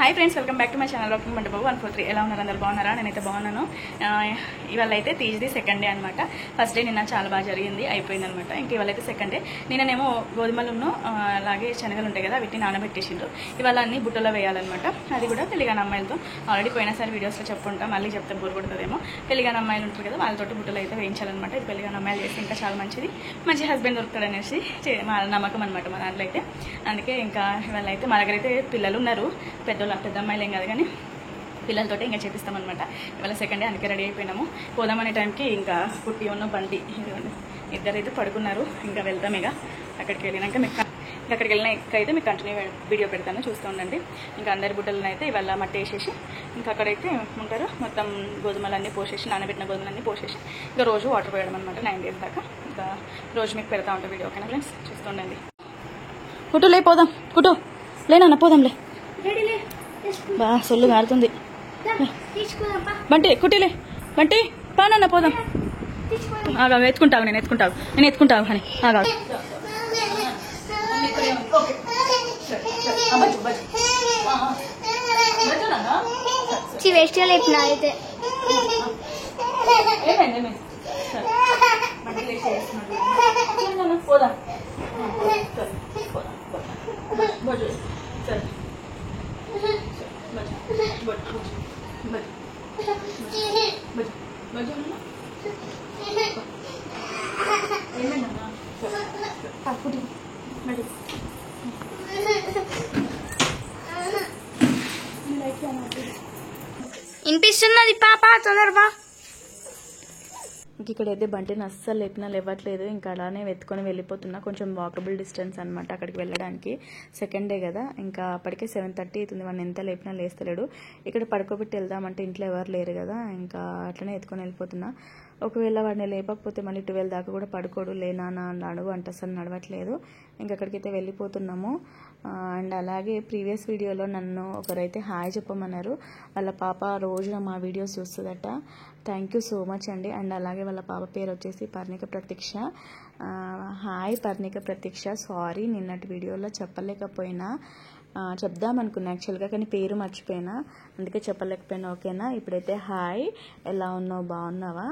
Hi friends, welcome back to my channel rocking మండప 143. ఎలా ఉన్నారు? అందరు బాగున్నారా? నేనైతే బాగున్నాను. ఇవాళ అయితే తీజ్ది సెకండ్ డే అనమాట. ఫస్ట్ డే నిన్న చాలా బాగా జరిగింది, అయిపోయింది అనమాట. ఇంక ఇవాళ అయితే సెకండ్ డే. నిన్ననేమో గోధుమలను అలాగే శనగలు ఉంటాయి కదా, వీటిని నానబెట్టేసిండ్రు. ఇవాళ అన్ని బుట్టలో వేయాలన్నమాట. అది కూడా పెళ్లిగాని అమ్మాయిలతో ఆల్రెడీ పోయినసారి వీడియోస్లో చెప్పుకుంటాం, మళ్ళీ చెప్తే బోర్ కొడుతుందేమో. పెళ్లిగాని అమ్మాయిలు ఉంటారు కదా, వాళ్ళతోటి బుట్టలు అయితే వేయించాలన్నమాట. ఇది పెళ్లిగాని అమ్మాయిలు చేస్తే ఇంకా చాలా మంచిది, మంచి హస్బెండ్ దొరుకుతాడు అనేసి మా నమ్మకం అనమాట మా దాంట్లో అయితే. అందుకే ఇంకా ఇవాళ అయితే మా దగ్గర అయితే పిల్లలు ఉన్నారు, పెద్ద అమ్మాయిలు ఏం కాదు కానీ పిల్లలతోటి ఇంకా చేపిస్తామన్నమాట. ఇవాళ సెకండ్ డే, అందుకే రెడీ అయిపోయినాము. పోదామనే టైంకి ఇంకా పుట్టి ఉన్న బండి ఇద్దరైతే పడుకున్నారు. ఇంకా వెళ్తాం ఇక అక్కడికి వెళ్ళినాక మీకు అక్కడికి వెళ్ళినాకైతే మీకు కంటిన్యూ వీడియో పెడతాను, చూస్తూ ఉండండి. ఇంకా అందరి బుట్టలను అయితే ఇవాళ మట్టి వేసేసి ఇంకా అక్కడైతే ఉంటారు మొత్తం గోధుమలన్నీ పోసేసి, నానబెట్టిన గోధుమలన్నీ పోసేసి ఇంకా రోజు వాటర్ పోయడం అనమాట 9 days దాకా. ఇంకా రోజు మీకు పెడతా ఉంటాను వీడియో. ఓకేనా ఫ్రెండ్స్, చూస్తూ ఉండండి. కుటు లే పోదాం, కుటు లేనన్న పోదాంలే, బా సొల్లు మారుతుంది. బంటి కుటీలే, బంటి పానన్న పోదాం. ఆగా ఎత్తుకుంటావు, నేను ఎత్తుకుంటావు అని ఆగా. పోదాం వినిపిస్తున్నది పాప, తొందరగా. ఇక్కడైతే బంటిని అస్సలు లేవట్లేదు. ఇంకా అలానే వెతుకొని వెళ్ళిపోతున్నా. కొంచెం వాకబుల్ డిస్టెన్స్ అనమాట అక్కడికి వెళ్ళడానికి. సెకండ్ డే కదా, ఇంకా అప్పటికే 7:30 అవుతుంది. వాడిని ఎంత లేపినా లేస్తలేడు. ఇక్కడ పడుకోబెట్టి వెళ్దామంటే ఇంట్లో ఎవరు లేరు కదా, ఇంకా అట్లనే ఎత్తుకొని వెళ్ళిపోతున్నా. ఒకవేళ వాడిని లేపకపోతే మళ్ళీ 12 దాకా కూడా పడుకోడు. లేనా నడువు అంటే అసలు నడవట్లేదు. ఇంకా అక్కడికైతే వెళ్ళిపోతున్నాము. అండ్ అలాగే ప్రీవియస్ వీడియోలో నన్ను ఒకరైతే హాయ్ చెప్పమన్నారు. వాళ్ళ పాప రోజున మా వీడియోస్ చూస్తుందట. థ్యాంక్ యూ సో మచ్ అండి. అండ్ అలాగే వాళ్ళ పాప పేరు వచ్చేసి పర్ణిక ప్రతీక్ష. హాయ్ పర్ణిక ప్రతీక్ష, సారీ నిన్నటి వీడియోలో చెప్పలేకపోయినా, చెప్దామనుకున్నా యాక్చువల్గా, కానీ పేరు మర్చిపోయినా, అందుకే చెప్పలేకపోయినా. ఓకేనా? ఇప్పుడైతే హాయ్, ఎలా ఉన్నావు, బాగున్నావా,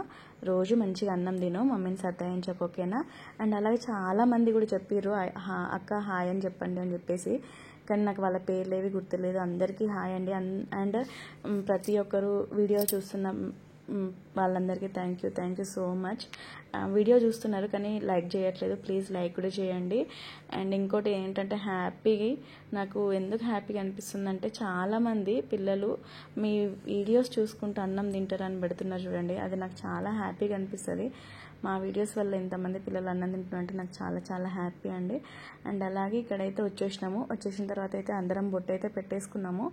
రోజు మంచిగా అన్నం తిను, మమ్మీని సతాయించకు. ఓకేనా? అండ్ అలాగే చాలామంది కూడా చెప్పారు అక్క హాయ్ అని చెప్పండి అని చెప్పేసి, కానీ నాకు వాళ్ళ పేర్లేవి గుర్తులేదు. అందరికీ హాయ్ అండి. అండ్ ప్రతి ఒక్కరు వీడియో చూస్తున్న వాళ్ళందరికీ thank you so much. Video చూస్తున్నారు కానీ లైక్ చేయట్లేదు, ప్లీజ్ లైక్ కూడా చేయండి. అండ్ ఇంకోటి ఏంటంటే నాకు ఎందుకు హ్యాపీగా అనిపిస్తుందంటే, చాలామంది పిల్లలు మీ వీడియోస్ చూసుకుంటూ అన్నం తింటారని పెడుతున్నారు చూడండి, అది నాకు చాలా హ్యాపీగా అనిపిస్తుంది. మా వీడియోస్ వల్ల ఎంతమంది పిల్లలు అన్నం తింటున్నారంటే నాకు చాలా చాలా హ్యాపీ అండి. అండ్ అలాగే ఇక్కడైతే వచ్చేసిన తర్వాత అయితే అందరం బొట్టు అయితే పెట్టేసుకున్నాము.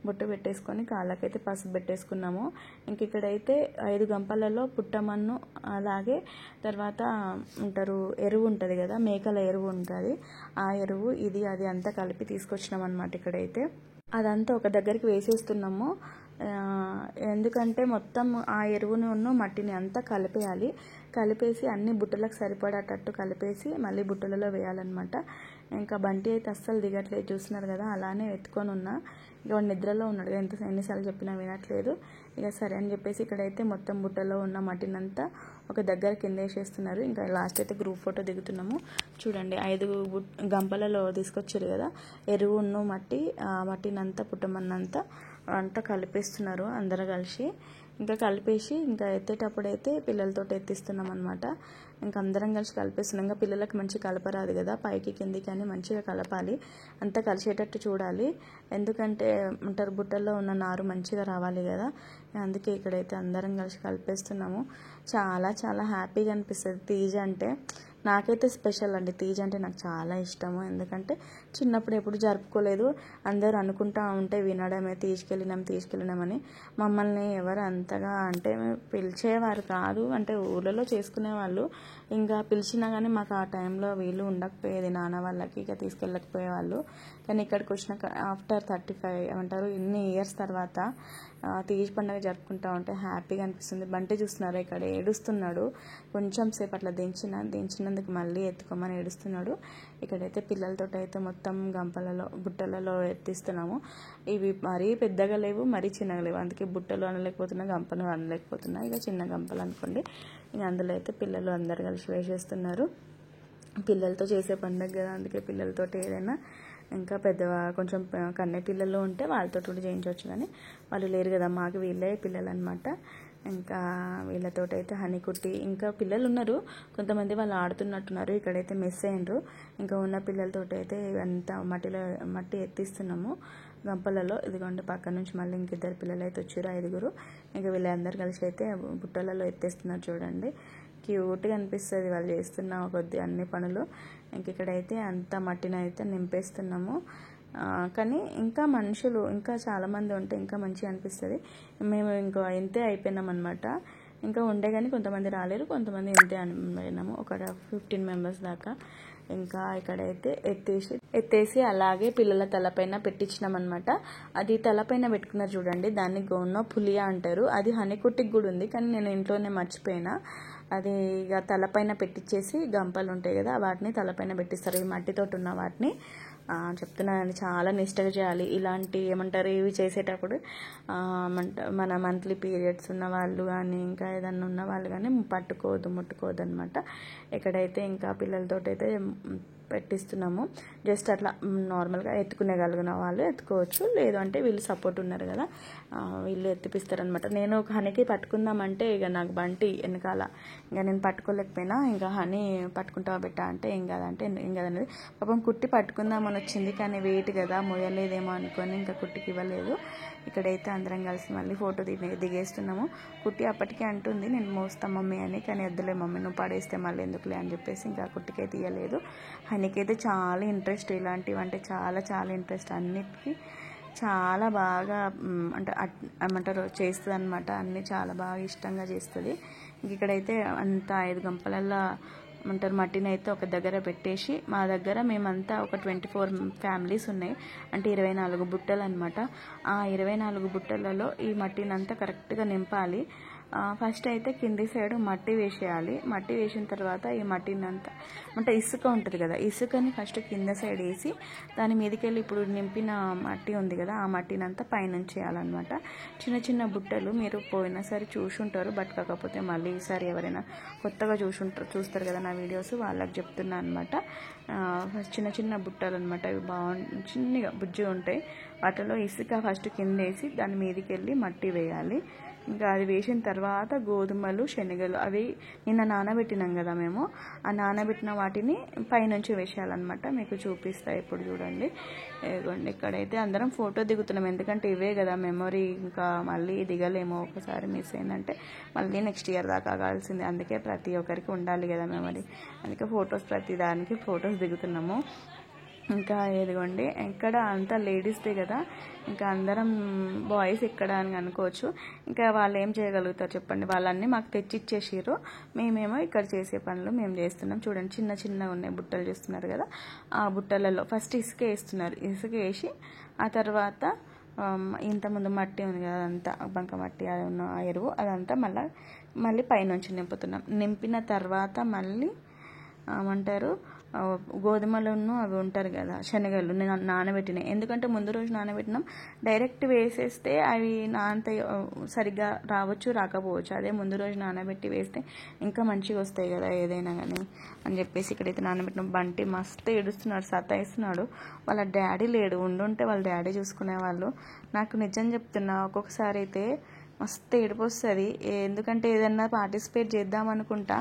బొట్టు పెట్టేసుకొని కాళ్ళకైతే పసుపు పెట్టేసుకున్నాము. ఇంక ఇక్కడైతే 5 గంపలలో పుట్టమన్ను, అలాగే తర్వాత ఎరువు ఉంటుంది కదా, మేకల ఎరువు ఉంటుంది, ఆ ఎరువు ఇది అది అంతా కలిపి తీసుకొచ్చినాం అనమాట. ఇక్కడైతే అదంతా ఒక దగ్గరికి వేసేస్తున్నాము. ఎందుకంటే మొత్తం ఆ ఎరువును మట్టిని అంతా కలిపేసి అన్ని బుట్టలకు సరిపడేటట్టు కలిపేసి మళ్ళీ బుట్టలలో వేయాలన్నమాట. ఇంకా బంటి అయితే అస్సలు దిగట్లేదు, చూస్తున్నారు కదా, అలానే ఎత్తుకొని ఉన్నా. ఇక వాడు నిద్రలో ఉన్నాడు, ఎన్నిసార్లు చెప్పినా వినట్లేదు. ఇక సరే అని చెప్పేసి ఇక్కడైతే మొత్తం బుట్టలో ఉన్న మట్టినంతా ఒక దగ్గర కింద వేసేస్తున్నారు. ఇంకా లాస్ట్ అయితే గ్రూప్ ఫోటో దిగుతున్నాము. చూడండి, 5 గంపలలో తీసుకొచ్చారు కదా ఎరువును మట్టినంతా పుట్టమన్నంతా అంతా కలిపేస్తున్నారు అందరూ కలిసి. ఇంకా కలిపేసి ఇంకా ఎత్తేటప్పుడైతే పిల్లలతో ఎత్తిస్తున్నాం అనమాట. ఇంకా అందరం కలిసి కలిపేస్తున్నాం. ఇంకా పిల్లలకు మంచి కలపరాదు కదా, పైకి కిందికి అని మంచిగా కలపాలి, అంతా కలిసేటట్టు చూడాలి. ఎందుకంటే బుట్టల్లో ఉన్న నారు మంచిగా రావాలి కదా, అందుకే ఇక్కడైతే అందరం కలిసి కలిపేస్తున్నాము. చాలా చాలా హ్యాపీగా అనిపిస్తుంది. తీజ్ అంటే నాకైతే స్పెషల్ అండి. తీజ్ అంటే నాకు చాలా ఇష్టము. ఎందుకంటే చిన్నప్పుడు ఎప్పుడు జరుపుకోలేదు, అందరూ అనుకుంటా ఉంటే వినడమే తీసుకెళ్ళినామని. మమ్మల్ని ఎవరు అంతగా అంటే పిలిచేవారు కాదు, అంటే ఊళ్ళలో చేసుకునేవాళ్ళు. ఇంకా పిలిచినా కానీ మాకు ఆ టైంలో వీలు ఉండకపోయేది, నాన్న వాళ్ళకి ఇక తీసుకెళ్ళకపోయేవాళ్ళు. కానీ ఇక్కడికి వచ్చినాక ఆఫ్టర్ 35 ఇన్ని ఇయర్స్ తర్వాత తీజ్ పండుగ జరుపుకుంటా ఉంటే హ్యాపీగా అనిపిస్తుంది. బంటి చూస్తున్నారా, ఇక్కడ ఏడుస్తున్నాడు. కొంచెం సేపు అట్లా దించిన చేసినందుకు మళ్ళీ ఎత్తుకోమని ఏడుస్తున్నాడు. ఇక్కడైతే పిల్లలతో అయితే మొత్తం గంపలలో బుట్టలలో ఎత్తిస్తున్నాము. ఇవి మరీ పెద్దగా లేవు, మరీ చిన్నగా లేవు, అందుకే బుట్టలు అనలేకపోతున్నా, గంపలు అనలేకపోతున్నా. ఇక చిన్న గంపలు అనుకోండి. ఇక అందులో అయితే పిల్లలు అందరు కలిసి వేసేస్తున్నారు. పిల్లలతో చేసే పండుగ కదా, అందుకే పిల్లలతో ఏదైనా ఇంకా కొంచెం కన్నె పిల్లలు ఉంటే వాళ్ళతో కూడా చేయించవచ్చు, కానీ వాళ్ళు లేరు కదా, మాకు వీళ్ళే పిల్లలు అనమాట. ఇంకా వీళ్ళతో అయితే హనీ కుట్టి ఇంకా పిల్లలు ఉన్నారు, కొంతమంది వాళ్ళు ఆడుతున్నట్టున్నారు. ఇక్కడైతే మిస్ అయ్యిండ్రు. ఇంకా ఉన్న పిల్లలతో అయితే అంతా మట్టి ఎత్తిస్తున్నాము గంపలలో. ఇదిగోండి పక్క నుంచి మళ్ళీ ఇంకిద్దరు పిల్లలు అయితే వచ్చారు, 5. ఇంకా వీళ్ళందరూ కలిసి అయితే బుట్టలలో ఎత్తేస్తున్నారు. చూడండి క్యూట్గా అనిపిస్తుంది వాళ్ళు చేస్తున్న కొద్ది అన్ని పనులు. ఇంక ఇక్కడైతే అంతా మట్టిని అయితే నింపేస్తున్నాము. కానీ ఇంకా మనుషులు ఇంకా చాలామంది ఉంటే ఇంకా మంచిగా అనిపిస్తుంది. మేము ఇంకా ఇంతే అయిపోయినాం అనమాట. ఇంకా ఉండే కానీ కొంతమంది రాలేరు, కొంతమంది ఇంతే అయినాము, ఒక 15 మెంబర్స్ దాకా. ఇంకా ఇక్కడైతే ఎత్తేసి అలాగే పిల్లల తలపైన పెట్టించినాం అనమాట. అది తలపైన పెట్టుకున్నారు చూడండి, దాన్ని గోన్నో పులియా అంటారు. అది హనీకుట్టికి కూడా ఉంది, కానీ నేను ఇంట్లోనే మర్చిపోయినా. అది ఇక తలపైన పెట్టించేసి గంపలు ఉంటాయి కదా, వాటిని తలపైన పెట్టిస్తారు. ఈ మట్టితోటి ఉన్న వాటిని చెప్తున్నానండి, చాలా నిష్టగా చేయాలి. ఇలాంటి ఏమంటారు ఇవి చేసేటప్పుడు మన మంత్లీ పీరియడ్స్ ఉన్న వాళ్ళు కానీ ఇంకా ఏదన్నా ఉన్న వాళ్ళు కానీ ముట్టుకోవద్దు అనమాట. ఇక్కడైతే ఇంకా పిల్లలతో అయితే పెట్టిస్తున్నాము. జస్ట్ అట్లా నార్మల్గా ఎత్తుకునేగలిగిన వాళ్ళు ఎత్తుకోవచ్చు, లేదు అంటే వీళ్ళు సపోర్ట్ ఉన్నారు కదా, వీళ్ళు ఎత్తిపిస్తారనమాట. నేను ఒక హనీకి పట్టుకుందామంటే ఇక నాకు బంటి వెనకాల, ఇంకా నేను పట్టుకోలేకపోయినా, ఇంకా హనీ పట్టుకుంటా పెట్టా అంటే ఏం కాదనేది పాపం కుట్టి పట్టుకుందామని వచ్చింది, కానీ వెయిట్ కదా మోయలేదేమో అనుకొని ఇంకా కుట్టికి ఇవ్వలేదు. ఇక్కడైతే అందరం కలిసి మళ్ళీ ఫోటో దిగేస్తున్నాము. కుట్టి అప్పటికే అంటుంది నేను మోస్తా మమ్మీ అని, కానీ వద్దులే మమ్మీ నువ్వు పడేస్తే మళ్ళీ ఎందుకులే అని చెప్పేసి ఇంకా కుట్టికే తీయలేదు. హనీకైతే చాలా ఇంట్రెస్ట్ ఇలాంటివి అంటే చాలా ఇంట్రెస్ట్, అన్నిటికీ చాలా బాగా అంటే ఏమంటారు చేస్తుంది అనమాట. అన్నీ చాలా బాగా ఇష్టంగా చేస్తుంది. ఇక్కడైతే అంత 5 గంపలల్లో అంటారు మట్టిని అయితే ఒక దగ్గర పెట్టేసి, మా దగ్గర మేమంతా ఒక 24 ఫ్యామిలీస్ ఉన్నాయి, అంటే 24 బుట్టలు అనమాట. ఆ 24 బుట్టలలో ఈ మట్టిని అంతా కరెక్ట్గా నింపాలి. ఫస్ట్ అయితే కింది సైడ్ మట్టి వేసేయాలి. మట్టి వేసిన తర్వాత ఈ మట్టిని అంతా అంటే ఇసుక ఉంటుంది కదా, ఇసుకని ఫస్ట్ కింద సైడ్ వేసి దాని మీదకి వెళ్ళి ఇప్పుడు నింపిన మట్టి ఉంది కదా, ఆ మట్టిని అంతా పైనుంచి వేయాలన్నమాట. చిన్న బుట్టలు మీరు పోయినసారి చూసుంటారు, బట్ కాకపోతే మళ్ళీ ఈసారి ఎవరైనా కొత్తగా చూస్తారు కదా నా వీడియోస్, వాళ్ళకి చెప్తున్నా అనమాట. ఫస్ట్ చిన్న బుట్టలు అనమాట, అవి చిన్నగా బుజ్జిగా ఉంటాయి. వాటిలో ఇసుక ఫస్ట్ కింద వేసి దాని మీదకి వెళ్ళి మట్టి వేయాలి. ఇంకా అది వేసిన తర్వాత గోధుమలు శనగలు అవి నిన్న నానబెట్టినాం కదా మేము, ఆ నానబెట్టిన వాటిని పైనుంచి వేసేయాలన్నమాట. మీకు చూపిస్తా ఇప్పుడు చూడండి. ఇక్కడైతే అందరం ఫోటో దిగుతున్నాం, ఎందుకంటే ఇవే కదా మెమొరీ, ఇంకా మళ్ళీ దిగలేమో, ఒకసారి మిస్ అయిందంటే మళ్ళీ నెక్స్ట్ ఇయర్ దాకా కావాల్సిందే. అందుకే ప్రతి ఒక్కరికి ఉండాలి కదా మెమొరీ, అందుకే ప్రతి దానికి ఫొటోస్ దిగుతున్నాము. ఇంకా ఎదిగోండి ఇక్కడ అంతా లేడీస్దే కదా, ఇంకా అందరం బాయ్స్ ఎక్కడ అని అనుకోవచ్చు. ఇంకా వాళ్ళు ఏం చేయగలుగుతారు చెప్పండి, వాళ్ళన్నీ మాకు తెచ్చిచ్చేసారు, మేమేమో ఇక్కడ చేసే పనులు మేము చేస్తున్నాం. చూడండి చిన్న ఉన్నాయి బుట్టలు చేస్తున్నారు కదా, ఆ బుట్టలలో ఫస్ట్ ఇసుక వేస్తున్నారు. ఇసుక వేసి ఆ తర్వాత ఇంతకుముందు మట్టి ఉంది కదా, అదంతా బంక మట్టి అది ఉన్న ఎరువు అదంతా మళ్ళీ పైనుంచి నింపుతున్నాం. నింపిన తర్వాత మళ్ళీ ఏమంటారు గోధుమలను అవి ఉంటారు కదా శనగలు నానబెట్టినాయి, ఎందుకంటే ముందు రోజు నానబెట్టినాం. డైరెక్ట్ వేసేస్తే అవి అంత సరిగ్గా రాకపోవచ్చు, అదే ముందు రోజు నానబెట్టి వేస్తే ఇంకా మంచిగా వస్తాయి కదా ఏదైనా కానీ అని చెప్పేసి ఇక్కడైతే నానబెట్టిన. బంటి మస్తు ఏడుస్తున్నాడు, సతాయిస్తున్నాడు. వాళ్ళ డాడీ లేడు, ఉండుంటే వాళ్ళ డాడీ చూసుకునేవాళ్ళు. నాకు నిజం చెప్తున్నా, ఒక్కొక్కసారి అయితే మస్తు ఏడుపు వస్తుంది, ఎందుకంటే ఏదన్నా పార్టిసిపేట్ చేద్దాం అనుకుంటా,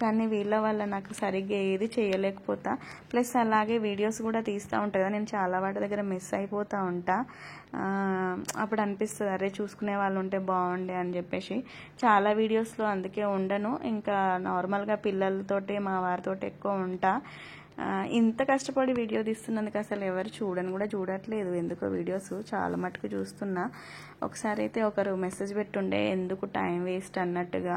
కానీ వీళ్ళ వల్ల నాకు సరిగ్గా ఏది చేయలేకపోతా. ప్లస్ అలాగే వీడియోస్ కూడా తీస్తూ ఉంటాయి కదా, నేను చాలా వాటి దగ్గర మిస్ అయిపోతూ ఉంటా. అప్పుడు అనిపిస్తుంది అరే చూసుకునే వాళ్ళు ఉంటే బాగుండే అని చెప్పేసి. చాలా వీడియోస్లో అందుకే ఉండను, ఇంకా నార్మల్గా పిల్లలతోటి మా వారితోటి ఎక్కువ ఉంటా. ఇంత కష్టపడి వీడియో తీస్తున్నందుకు అసలు ఎవరు చూడట్లేదు, ఎందుకో వీడియోస్ చాలా మటుకు చూస్తున్నా. ఒకసారి అయితే ఒకరు మెసేజ్ పెట్టుండే ఎందుకు టైం వేస్ట్ అన్నట్టుగా.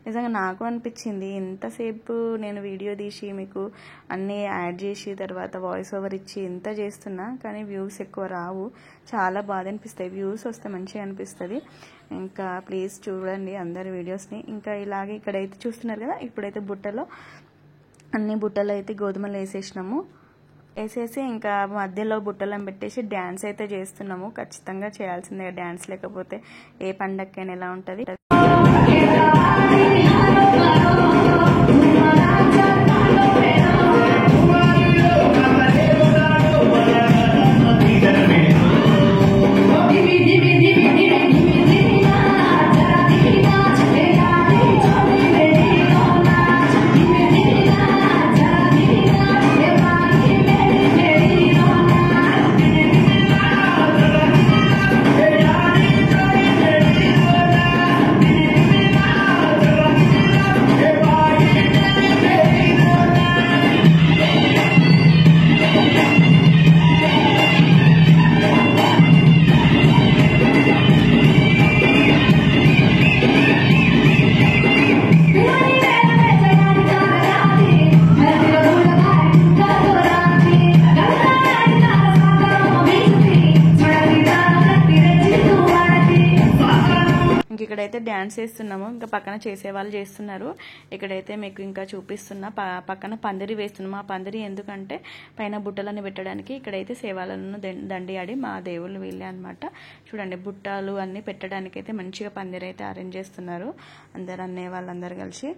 నిజంగా నాకు అనిపించింది, ఇంతసేపు నేను వీడియో తీసి మీకు అన్నీ యాడ్ చేసి తర్వాత వాయిస్ ఓవర్ ఇచ్చి ఇంత చేస్తున్నా, కానీ వ్యూస్ ఎక్కువ రావు, చాలా బాధ అనిపిస్తాయి. వ్యూస్ వస్తే మంచిగా అనిపిస్తుంది. ఇంకా ప్లీజ్ చూడండి అందరి వీడియోస్ని. ఇంకా ఇలాగే ఇక్కడైతే చూస్తున్నారు కదా, ఇప్పుడైతే బుట్టలో అన్ని బుట్టలు అయితే గోధుమలు వేసేసినాము. వేసేసి ఇంకా మధ్యలో బుట్టలను పెట్టేసి డ్యాన్స్ అయితే చేస్తున్నాము. ఖచ్చితంగా చేయాల్సిందే డ్యాన్స్, లేకపోతే ఏ పండగకైనా ఎలా ఉంటుంది. ఇక్కడైతే డ్యాన్స్ చేస్తున్నాము. ఇంకా పక్కన చేసేవాళ్ళు చేస్తున్నారు. ఇక్కడైతే మీకు ఇంకా చూపిస్తున్నా, పక్కన పందిరి వేస్తున్నాము. ఆ పందిరి ఎందుకంటే పైన బుట్టలను పెట్టడానికి. ఇక్కడైతే సేవాలను దండి ఆడి మా దేవుళ్ళు వీళ్ళే అనమాట. చూడండి బుట్టలు అన్నీ పెట్టడానికి అయితే మంచిగా పందిరి అయితే అరేంజ్ చేస్తున్నారు అందరు అన్నయ్య వాళ్ళందరూ కలిసి.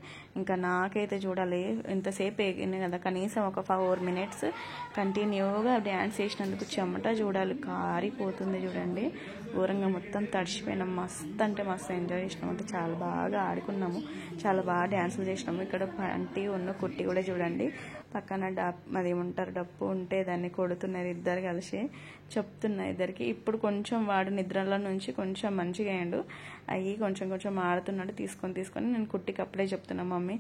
ఇంకా నాకైతే చూడాలి ఇంతసేపు ఎగిన కదా, కనీసం ఒక 4 minutes కంటిన్యూగా డ్యాన్స్ చేసినందుకు చెమట చూడాలి కారిపోతుంది. చూడండి ఘోరంగా మొత్తం తడిచిపోయినాం. మస్తు అంటే మస్తు ఎంజాయ్ చేసినాము. అంటే చాలా బాగా ఆడుకున్నాము, చాలా బాగా డ్యాన్సులు చేసినాము. ఇక్కడ పంటి ఉన్న కుట్టి కూడా చూడండి పక్కన అదేమంటారు డప్పు ఉంటే దాన్ని కొడుతున్నారు ఇద్దరు కలిసి. చెప్తున్నా ఇద్దరికి. ఇప్పుడు కొంచెం వాడు నిద్రలో నుంచి కొంచెం మంచిగా అయ్యాడు. అయ్యి కొంచెం ఆడుతున్నాడు. తీసుకొని నేను కుట్టికి అప్పుడే చెప్తున్నా, మమ్మీ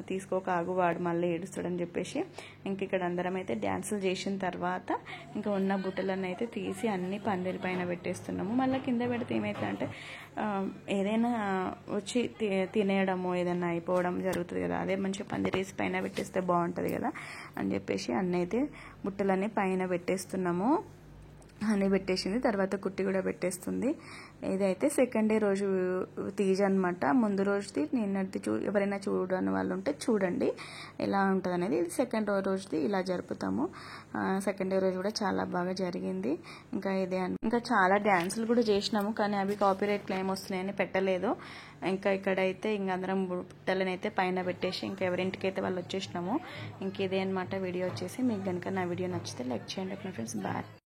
తీసుకోక ఆగు వాడు మళ్ళీ ఏడుస్తాడని చెప్పేసి. ఇంక ఇక్కడ అందరం అయితే డ్యాన్సులు చేసిన తర్వాత ఇంకా ఉన్న బుట్టలను అయితే తీసి అన్ని పందిరి పైన పెట్టేస్తున్నాము. మళ్ళీ కింద పెడితే ఏమైతే అంటే ఏదైనా వచ్చి తినేయడము ఏదైనా అయిపోవడం జరుగుతుంది కదా, అదే మంచిగా పందిరేసి పైన పెట్టేస్తే బాగుంటుంది కదా అని చెప్పేసి అన్నీ అయితే బుట్టలన్నీ పైన పెట్టేస్తున్నాము. అన్నీ పెట్టేసింది. తర్వాత కుట్టి కూడా పెట్టేస్తుంది. ఇదైతే సెకండ్ డే రోజు తీజ్ అనమాట. ముందు రోజుది నిన్నటి ఎవరైనా చూడని వాళ్ళు ఉంటే చూడండి ఎలా ఉంటుంది అనేది. ఇది సెకండ్ రోజుది ఇలా జరుపుతాము. సెకండ్ డే రోజు కూడా చాలా బాగా జరిగింది. ఇంకా ఇదే ఇంకా చాలా డ్యాన్సులు కూడా చేసినాము, కానీ అవి కాపీరైట్ క్లెయిమ్ వస్తున్నాయని పెట్టలేదు. ఇంకా ఇక్కడైతే ఇంక అందరం బుట్టలను అయితే పైన పెట్టేసి ఇంకా ఎవరింటికైతే వాళ్ళు వచ్చేసినాము. ఇంక ఇదే అనమాట వీడియో వచ్చేసి. మీకు కనుక నా వీడియో నచ్చితే లైక్ చేయండి ఫ్రెండ్స్. బాయ్.